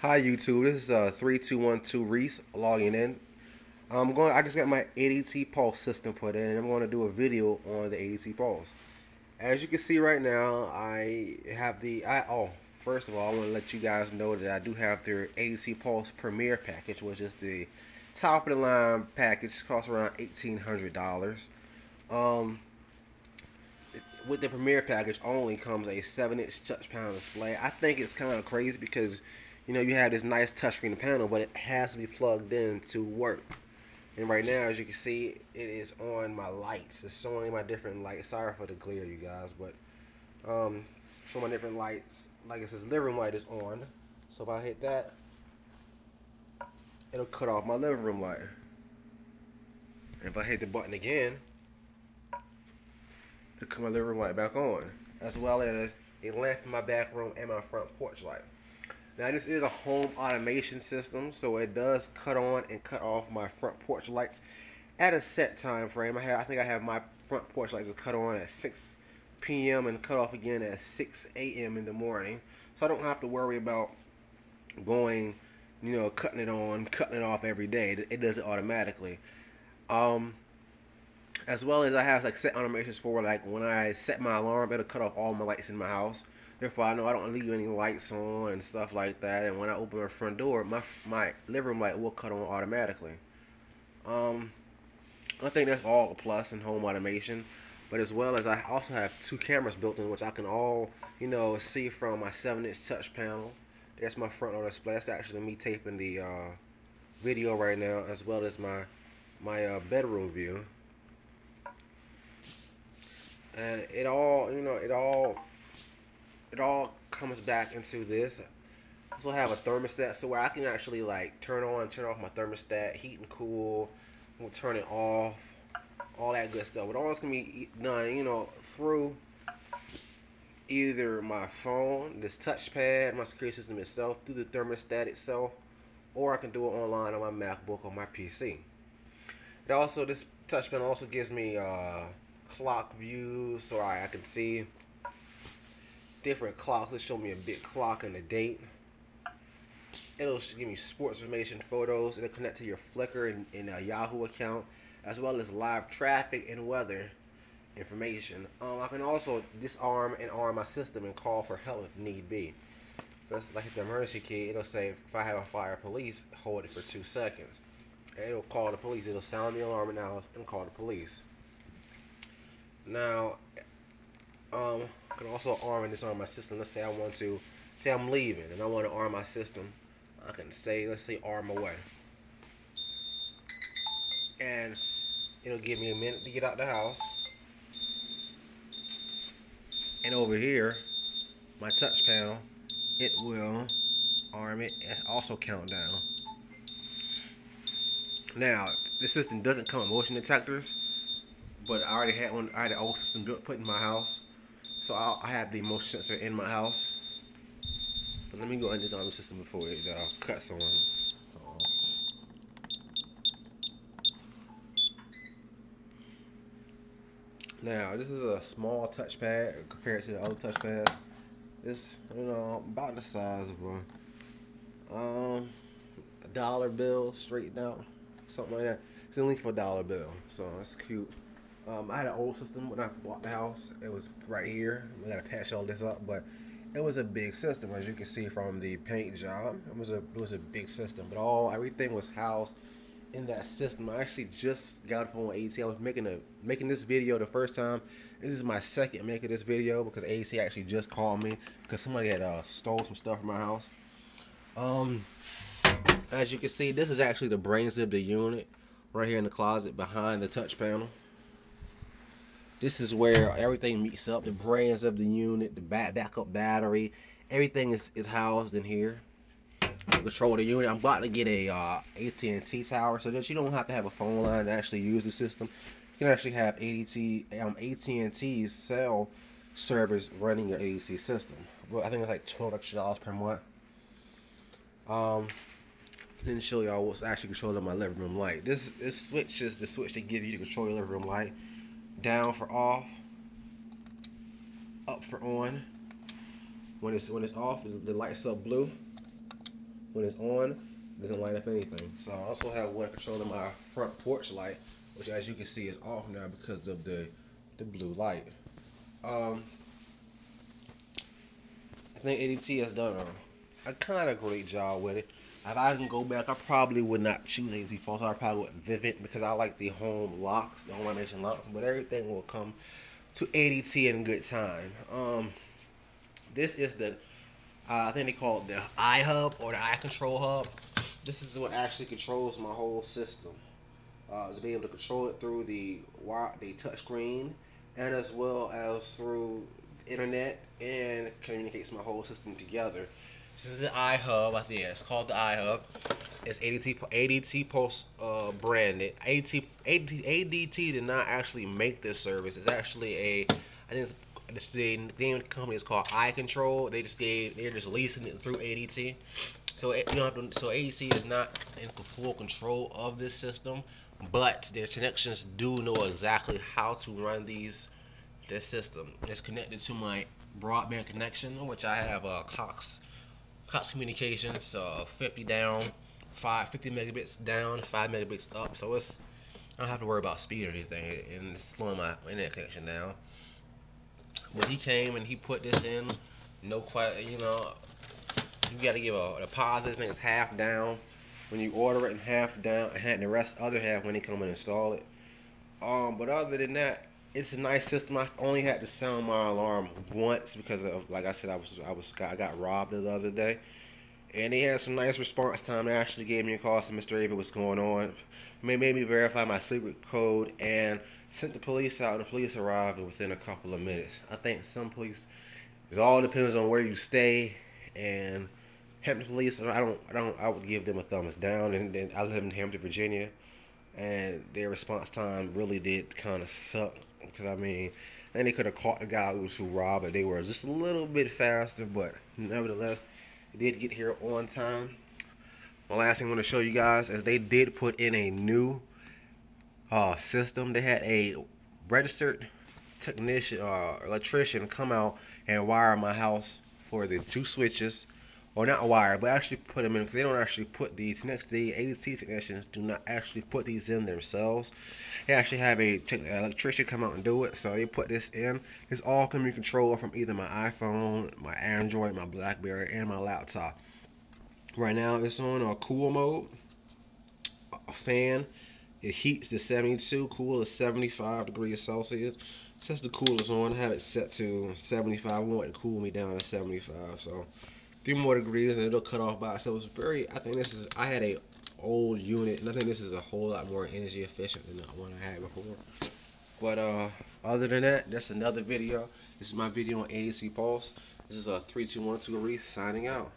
Hi YouTube, this is 3212 Reese logging in. I just got my ADT Pulse system put in, and I'm going to do a video on the ADT Pulse. As you can see right now, I have first of all, I want to let you guys know that I do have their ADT Pulse Premier package, which is the top of the line package. It costs around $1,800. Um, with the Premier package only comes a 7-inch touch panel display. I think it's kind of crazy because you have this nice touchscreen panel, but it has to be plugged in to work. And right now, as you can see, it is on my lights. It's showing my different lights. Sorry for the glare, you guys, but show my different lights. Like it says, living room light is on. So if I hit that, it'll cut off my living room light. And if I hit the button again, it'll cut my living room light back on, as well as a lamp in my back room and my front porch light. Now this is a home automation system, so it does cut on and cut off my front porch lights at a set time frame. I think I have my front porch lights cut on at 6 p.m. and cut off again at 6 a.m. in the morning, so I don't have to worry about going, cutting it on, cutting it off every day. It does it automatically. As well as I have like set automations for like when I set my alarm, it'll cut off all my lights in my house. Therefore, I know I don't leave any lights on and stuff like that. And when I open my front door, my living room light will cut on automatically. I think that's all a plus in home automation. But as well as I also have 2 cameras built in, which I can all, see from my 7-inch touch panel. There's my front door display. That's actually me taping the video right now, as well as my bedroom view. And it all comes back into this. I also have a thermostat, so where I can actually like turn on and turn off my thermostat, heat and cool, we'll turn it off, all that good stuff. But all this can be done, through either my phone, this touchpad, my security system itself, through the thermostat itself, or I can do it online on my MacBook or my PC. This touch panel also gives me clock views, so I can see different clocks. It'll show me a big clock and a date. It'll give me sports information, photos. It'll connect to your Flickr and Yahoo account, as well as live traffic and weather information. I can also disarm and arm my system and call for help if need be. If I hit the emergency key, it'll say if I have a fire, police, hold it for 2 seconds. And it'll call the police. It'll sound the alarm and call the police. Now, I can also arm and disarm my system. Let's say I'm leaving and I want to arm my system. I can say, let's say arm away. And it'll give me a minute to get out the house. And over here, my touch panel, it will arm it and also count down. Now, this system doesn't come with motion detectors, but I already had one. I had an old system put in my house. So I have the motion sensor in my house. But let me go ahead and disarm the system before it cuts on. Now, this is a small touchpad compared to the other touchpads. It's, about the size of a dollar bill straightened out. Something like that. It's only for a dollar bill. So it's cute. I had an old system when I bought the house. It was right here. We gotta patch all this up, but it was a big system, as you can see from the paint job. It was a big system, but everything was housed in that system. I actually just got it from ADT. I was making this video the first time. This is my second making this video because ADT actually just called me because somebody had stole some stuff from my house. As you can see, this is actually the brains of the unit right here in the closet behind the touch panel. This is where everything meets up. The brains of the unit, the backup battery, everything is housed in here. Control the unit. I'm about to get a AT&T tower so that you don't have to have a phone line to actually use the system. You can actually have AT&T's cell service running your ADT system. Well, I think it's like $12 extra per month. Didn't show y'all what's actually controlling my living room light. This switch is the switch to give you to control your living room light. Down for off, up for on. When it's off, the light's up blue. when it's on, it doesn't light up anything. So I also have one controlling my front porch light, which as you can see is off now because of the blue light. I think ADT has done a kind of great job with it. If I can go back, I probably would not choose ADT Pulse. I probably would Vivint because I like the home locks, the home automation locks. But everything will come to ADT in good time. This is the I think they call it the iHub or the iControl hub. This is what actually controls my whole system. To be able to control it through the touch screen, and as well as through internet, and communicates my whole system together. This is the iHub. I think it's called the iHub. It's ADT Pulse branded. ADT did not actually make this service. It's actually I think the name of the company is called iControl. They're just leasing it through ADT. So so ADT is not in full control of this system, but their connections do know exactly how to run this system. It's connected to my broadband connection, which I have Cox Communications, 50 down, 50 megabits down, 5 megabits up. So I don't have to worry about speed or anything, and it's slowing my internet connection down. When he came and he put this in, you got to give a deposit. I think it's half down when you order it, and half down, and the rest other half when they come and install it. But other than that, it's a nice system. I only had to sound my alarm once because of, like I said, I got robbed the other day, and they had some nice response time. They actually gave me a call, so Mr. Ava, what's going on? Made me verify my secret code and sent the police out, and the police arrived within a couple of minutes. I think some police, it all depends on where you stay, and Hampton Police, I would give them a thumbs down. And then I live in Hampton, Virginia, and their response time really did kind of suck. Because then they could have caught the guy who robbed it. They were just a little bit faster, but nevertheless, they did get here on time. The last thing I want to show you guys is they did put in a new system. They had a registered technician electrician come out and wire my house for the 2 switches, or not wire, but actually put them in, because they don't actually put these. The ADT technicians do not actually put these in themselves. They actually have a electrician come out and do it. So they put this in. It's all can be controlled from either my iPhone, my Android, my BlackBerry, and my laptop. Right now it's on a cool mode. A fan. It heats to 72, cool is 75 degrees Celsius. Since the cool is on, I have it set to 75. I want it to cool me down to 75. So 3 more degrees and it'll cut off by. So it's I had a old unit, and I think this is a whole lot more energy efficient than the one I had before. But other than that, that's another video. This is my video on ADT Pulse. This is a 3212 Reese signing out.